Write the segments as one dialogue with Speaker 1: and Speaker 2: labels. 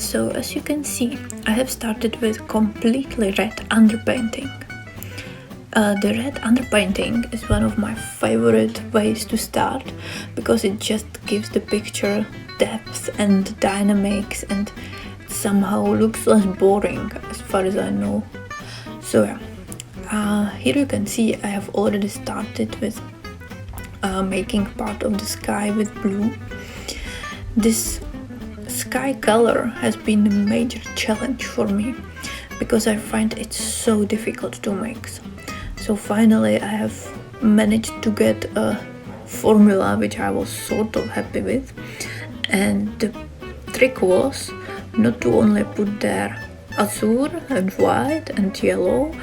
Speaker 1: So as you can see, I have started with completely red underpainting. The red underpainting is one of my favorite ways to start because it just gives the picture depth and dynamics and somehow looks less boring as far as I know. So yeah, here you can see I have already started with making part of the sky with blue. This sky color has been a major challenge for me because I find it so difficult to mix. So finally I have managed to get a formula which I was sort of happy with, and the trick was not to only put there azure and white and yellow,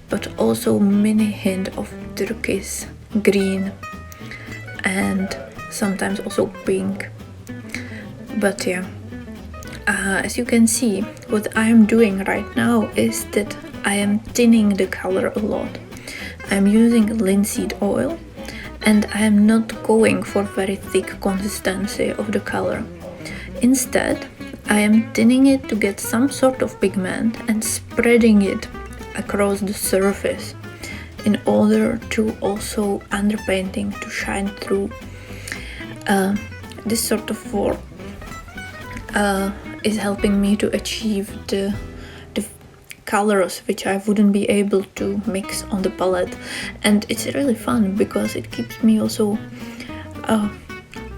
Speaker 1: but also mini hint of turquoise, green, and sometimes also pink. But yeah, as you can see, what I am doing right now is that I am thinning the color a lot. I am using linseed oil and I am not going for very thick consistency of the color. Instead, I am thinning it to get some sort of pigment and spreading it across the surface in order to also underpainting to shine through. This sort of work is helping me to achieve the colors which I wouldn't be able to mix on the palette, and it's really fun because it keeps me also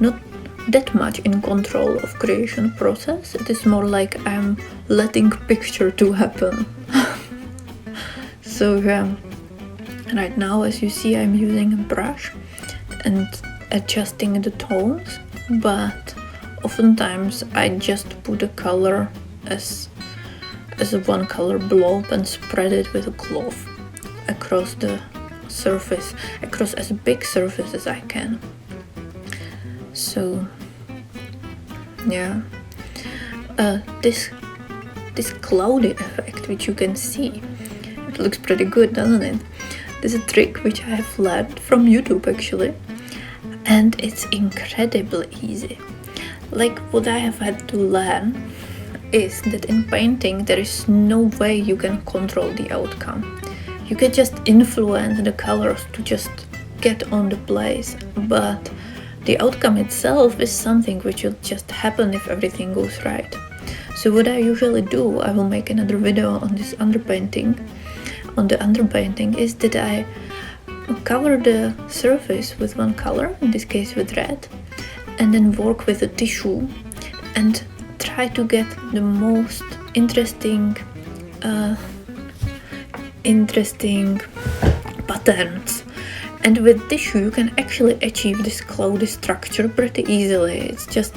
Speaker 1: not that much in control of creation process. It is more like I'm letting picture to happen. So yeah, right now as you see I'm using a brush and adjusting the tones, but oftentimes I just put a color as a one color blob and spread it with a cloth across the surface, across as big surface as I can. So yeah, this cloudy effect which you can see, it looks pretty good, doesn't it? This is a trick which I have learned from YouTube actually, and it's incredibly easy. Like what I have had to learn is that in painting there is no way you can control the outcome. You can just influence the colors to just get on the place, but the outcome itself is something which will just happen if everything goes right. So what I usually do, I will make another video on this underpainting, is that I cover the surface with one color, in this case with red, and then work with a tissue and try to get the most interesting patterns. And with tissue you can actually achieve this cloudy structure pretty easily. It's just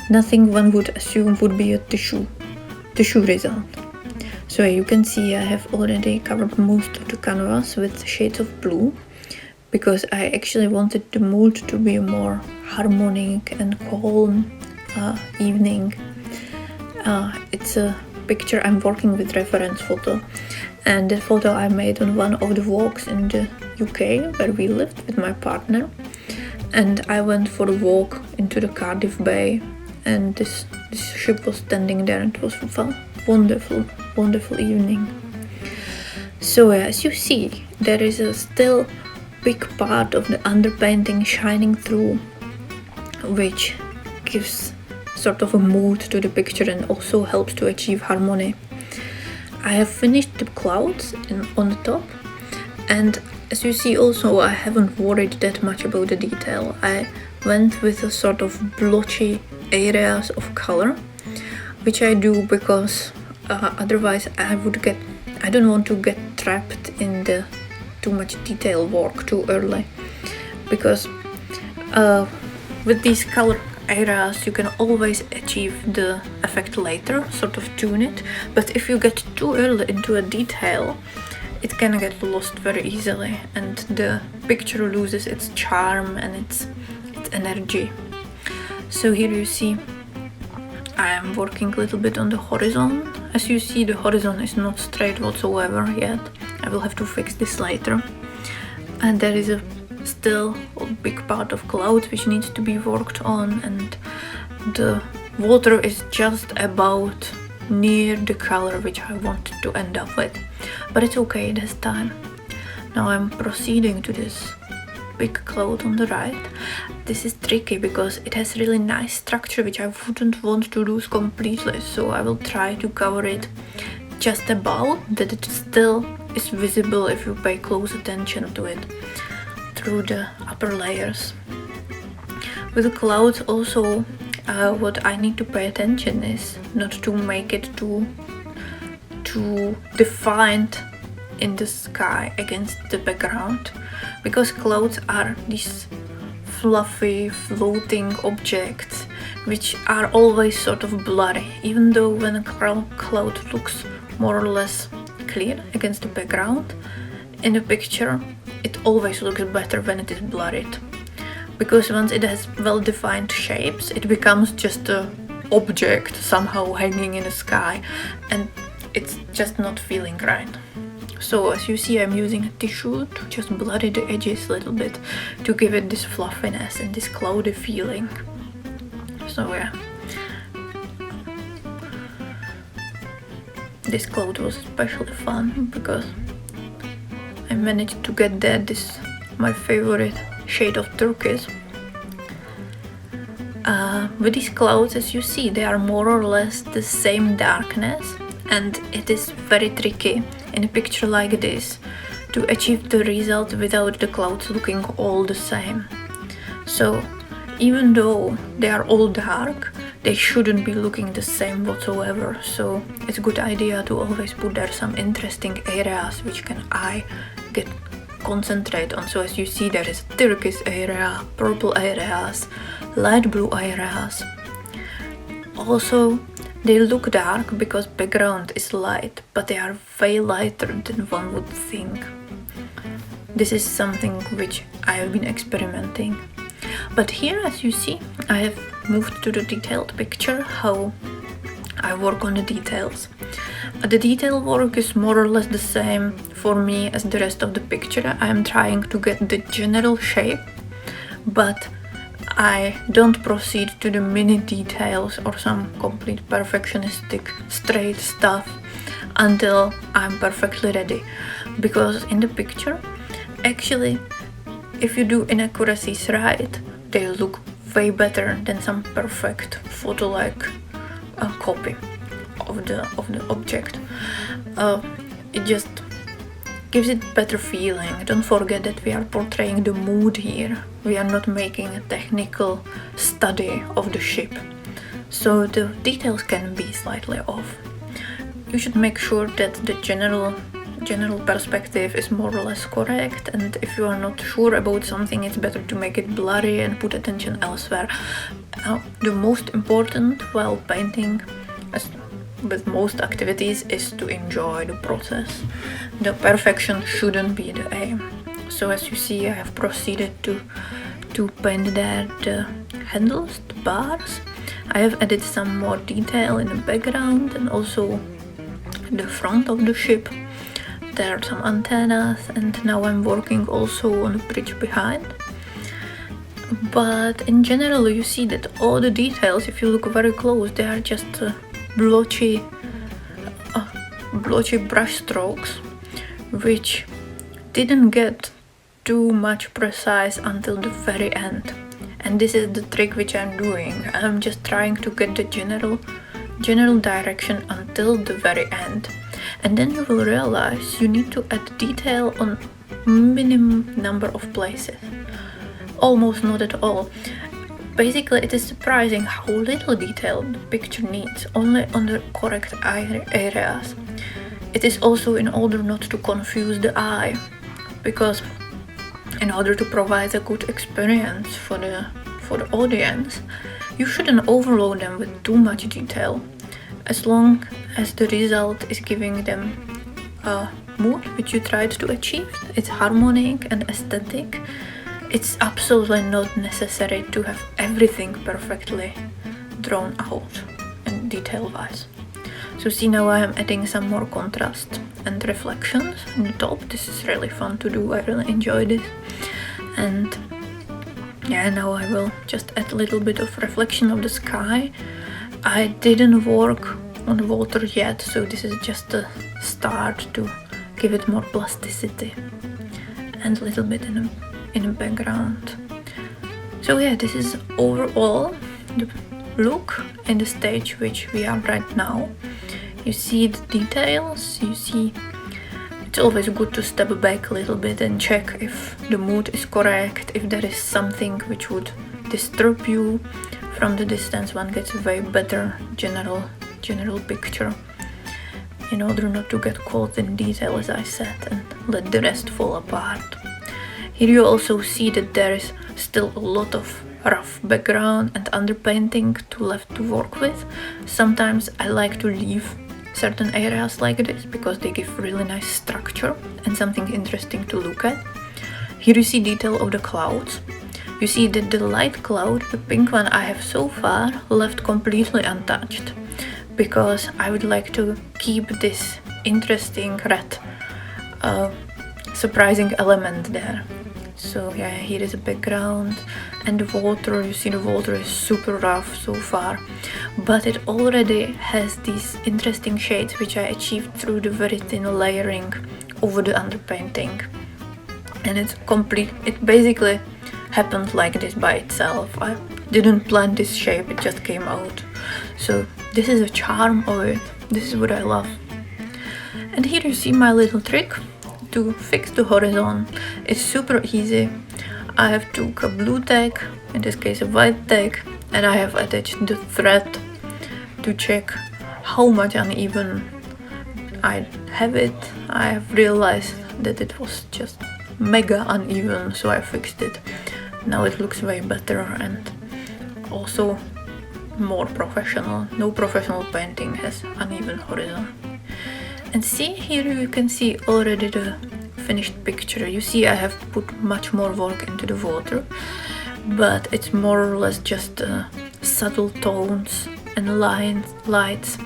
Speaker 1: nothing one would assume would be a tissue result. So you can see I have already covered most of the canvas with shades of blue because I actually wanted the mood to be more harmonic and calm evening. It's a picture I'm working with reference photo, and the photo I made on one of the walks in the UK where we lived with my partner, and I went for a walk into the Cardiff Bay, and this ship was standing there, and it was a wonderful evening. So as you see, there is a still big part of the underpainting shining through, which gives sort of a mood to the picture and also helps to achieve harmony. I have finished the clouds on the top, and as you see also I haven't worried that much about the detail. I went with a sort of blotchy areas of color, which I do because otherwise I don't want to get trapped in the too much detail work too early, because with these color areas you can always achieve the effect later, sort of tune it, but if you get too early into a detail it can get lost very easily and the picture loses its charm and its energy. So here you see I am working a little bit on the horizon. As you see, the horizon is not straight whatsoever yet. I will have to fix this later. And there is still a big part of cloud which needs to be worked on, and the water is just about near the color which I wanted to end up with, but it's okay this time. Now I'm proceeding to this big cloud on the right. This is tricky because it has really nice structure which I wouldn't want to lose completely, so I will try to cover it just about, that it still is visible if you pay close attention to it through the upper layers. With the clouds also, what I need to pay attention is not to make it too defined in the sky against the background, because clouds are these fluffy floating objects which are always sort of blurry, even though when a cloud looks more or less clear against the background in the picture, it always looks better when it is blurred, because once it has well-defined shapes, it becomes just an object somehow hanging in the sky, and it's just not feeling right. So as you see, I'm using a tissue to just blur the edges a little bit to give it this fluffiness and this cloudy feeling. So yeah, this cloud was especially fun because I managed to get this my favorite shade of turquoise. With these clouds, as you see, they are more or less the same darkness, and it is very tricky in a picture like this to achieve the result without the clouds looking all the same. So even though they are all dark, they shouldn't be looking the same whatsoever, so it's a good idea to always put there some interesting areas which can concentrate on. So as you see, there is a turquoise area, purple areas, light blue areas. Also, they look dark because background is light, but they are way lighter than one would think. This is something which I have been experimenting. But here, as you see, I have moved to the detailed picture, how I work on the details. The detail work is more or less the same for me as the rest of the picture. I am trying to get the general shape, but I don't proceed to the mini details or some complete perfectionistic straight stuff until I'm perfectly ready. Because in the picture, actually, if you do inaccuracies right, they look way better than some perfect photo-like copy of the object. It just gives it better feeling. Don't forget that we are portraying the mood here. We are not making a technical study of the ship, so the details can be slightly off. You should make sure that the general perspective is more or less correct, and if you are not sure about something, it's better to make it blurry and put attention elsewhere. The most important while painting, as with most activities, is to enjoy the process. The perfection shouldn't be the aim. So as you see, I have proceeded to paint there the handles, the bars. I have added some more detail in the background and also the front of the ship. There are some antennas, and now I'm working also on the bridge behind. But in general, you see that all the details, if you look very close, they are just blotchy brush strokes, which didn't get too much precise until the very end. And this is the trick which I'm doing. I'm just trying to get the general direction until the very end. And then you will realize you need to add detail on minimum number of places. Almost not at all. Basically, it is surprising how little detail the picture needs, only on the correct areas. It is also in order not to confuse the eye, because in order to provide a good experience for the audience, you shouldn't overload them with too much detail. As long as the result is giving them a mood which you tried to achieve, it's harmonic and aesthetic, it's absolutely not necessary to have everything perfectly drawn out and detail-wise. So see, now I am adding some more contrast and reflections in the top. This is really fun to do, I really enjoy this. And yeah, now I will just add a little bit of reflection of the sky. I didn't work on the water yet, so this is just a start to give it more plasticity and a little bit in the background. So yeah, this is overall the look in the stage which we are right now. You see the details, you see it's always good to step back a little bit and check if the mood is correct, if there is something which would disturb you. From the distance one gets a way better general picture in order not to get caught in detail, as I said, and let the rest fall apart. Here you also see that there is still a lot of rough background and underpainting left to work with. Sometimes I like to leave certain areas like this because they give really nice structure and something interesting to look at. Here you see detail of the clouds. You see that the light cloud, the pink one I have so far, left completely untouched because I would like to keep this interesting red surprising element there. So yeah, here is a background and the water. You see the water is super rough so far, but it already has these interesting shades which I achieved through the very thin layering over the underpainting. And it's complete, it basically happened like this by itself. I didn't plan this shape, it just came out. So this is a charm of it, this is what I love. And here you see my little trick to fix the horizon. It's super easy. I have took a blue tag, in this case a white tag, and I have attached the thread to check how much uneven I have it. I have realized that it was just mega uneven, so I fixed it. Now it looks way better and also more professional. No professional painting has uneven horizon. And see, here you can see already the finished picture. You see I have put much more work into the water, but it's more or less just subtle tones and lights.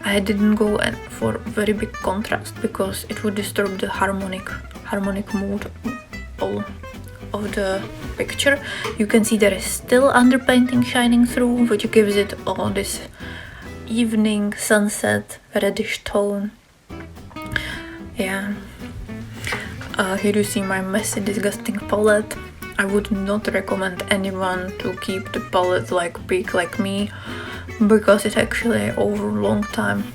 Speaker 1: I didn't go for very big contrast because it would disturb the harmonic mood of the picture. You can see there is still underpainting shining through, which gives it all this evening sunset reddish tone. Yeah. Here you see my messy, disgusting palette. I would not recommend anyone to keep the palette like big like me, because it actually over a long time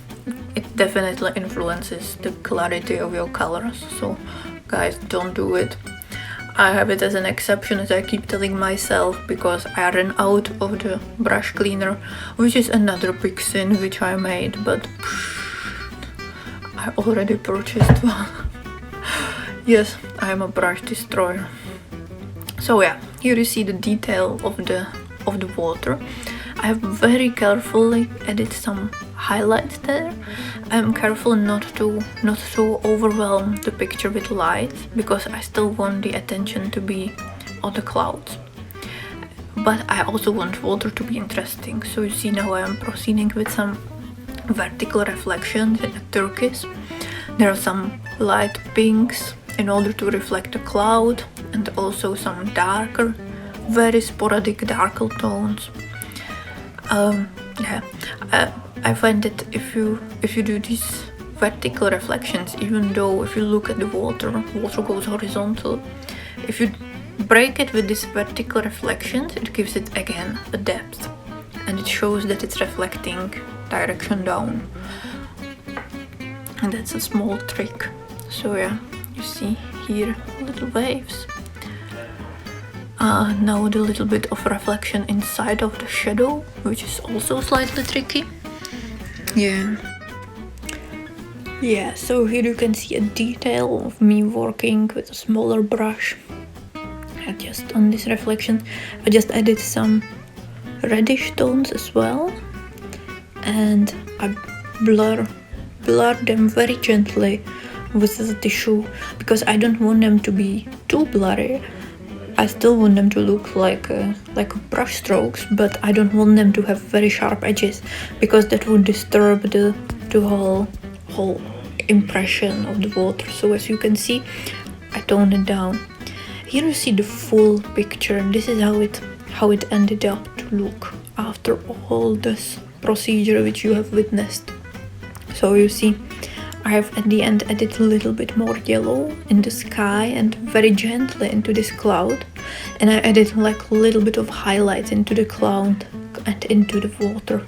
Speaker 1: it definitely influences the clarity of your colors. So guys, don't do it. I have it as an exception, as I keep telling myself, because I ran out of the brush cleaner, which is another big sin which I made, but I already purchased one. Yes, I am a brush destroyer. So yeah, here you see the detail of the water. I have very carefully added some highlights there. I'm careful not to overwhelm the picture with light, because I still want the attention to be on the clouds. But I also want water to be interesting. So you see now I am proceeding with some vertical reflections in a turquoise. There are some light pinks in order to reflect the cloud, and also some darker, very sporadic darker tones. I find that if you do these vertical reflections, even though if you look at the water goes horizontal, if you break it with these vertical reflections, it gives it again a depth, and it shows that it's reflecting direction down. And that's a small trick. So yeah, you see here little waves. Now the little bit of reflection inside of the shadow, which is also slightly tricky. Yeah, so here you can see a detail of me working with a smaller brush. And just on this reflection, I just added some reddish tones as well, and I blur them very gently with the tissue, because I don't want them to be too blurry. I still want them to look like brush strokes, but I don't want them to have very sharp edges, because that would disturb the whole impression of the water. So as you can see, I toned it down. Here you see the full picture. This is how it ended up to look after all this procedure which you have witnessed. So you see, I have at the end added a little bit more yellow in the sky and very gently into this cloud, and I added like a little bit of highlights into the cloud and into the water.